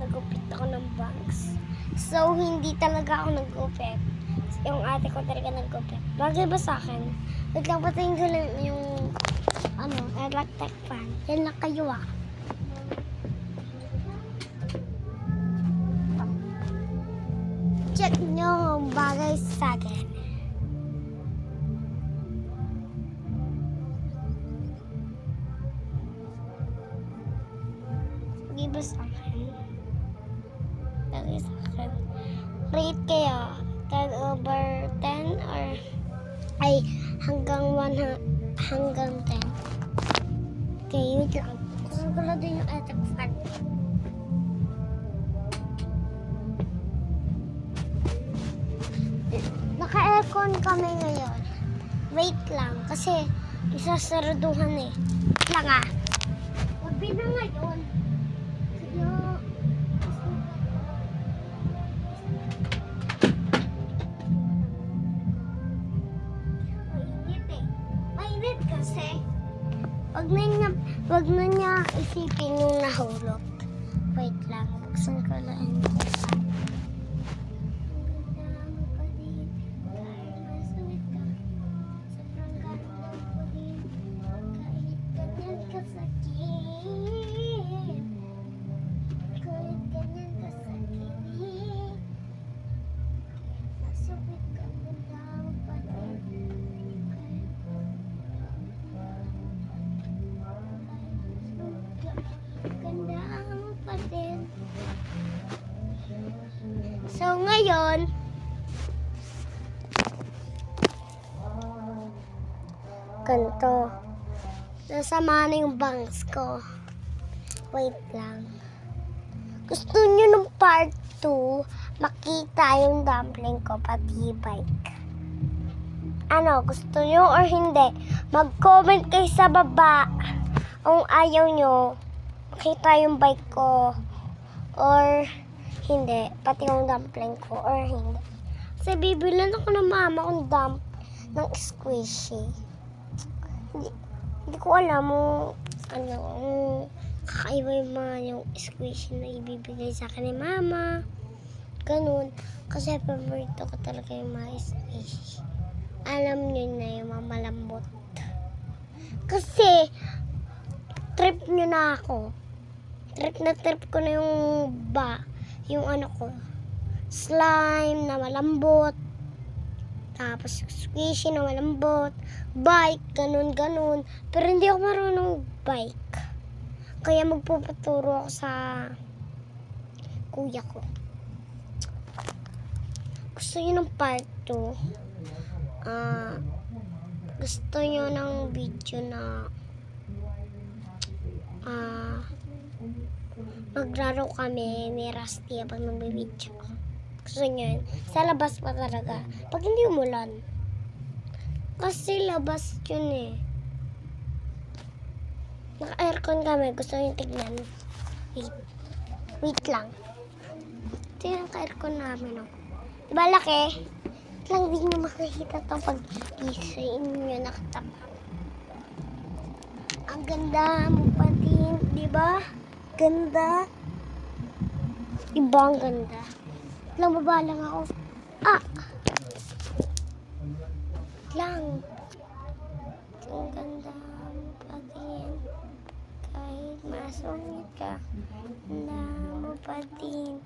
nagupit ako ng bangs. So, hindi talaga ako nagupit. Yung ate ko talaga nagupit. Bagay ba sa akin? Wait lang, patayin ko lang yung electric fan. Yan lang kayo ah. Check nyo ang bagay sa akin. Bagay ba sa akin? Bagay sa akin. Rate kaya 10/10 or ay hanggang 1 hanggang 10. Okay, wait lang. Gusto ko lang din yung electric fan. Naka-aircon kami ngayon. Wait lang, kasi isasaraduhan eh. Wait lang ah. Gabi na ngayon. Kaya, mainit eh. Mainit kasi. Wag na niya isipin yung nahulog. Wait lang, buksan ko lang yung fan. So ngayon, ganito. Nasama na yung bangs ko. Wait lang. Gusto nyo ng part 2, makita yung dumpling ko, pati bike. Ano, gusto nyo or hindi? Mag-comment kayo sa baba kung ayaw nyo makita yung bike ko or hindi, pati yung dumpling ko or hindi. Kasi bibilan ako ng mama kong ng squishy. Hindi ko alam kakaiba yung mga yung squishy na ibibigay sa akin ni mama. Ganun. Kasi favorito ko talaga yung mga squishy. Alam nyo na yung mga malambot. Kasi, trip nyo na ako. Trip ko na yung ano ko. Slime na malambot. Tapos, squishy na malambot. Bike, ganun. Pero hindi ako marunong bike. Kaya magpuputuro ako sa kuya ko. Gusto nyo ng part 2? Gusto nyo ng video na maglaro kami ni Rusty habang nagbibideo. Gusto nyo yun? Sa labas pa talaga. Pag hindi umulan. Kasi labas yun eh. Naka-aircon kami. Gusto nyo tignan? Wait lang. Ito yung naka-aircon namin. Oh. Diba laki? Lang di nyo makikita ito pag isa-in nyo nakatapa. Ang ganda mo pa din. Diba? Ganda. Diba ang ganda? Lang baba lang ako. Lang. Ang ganda mo pa din. Kahit masungit ka. Ganda mo pa din.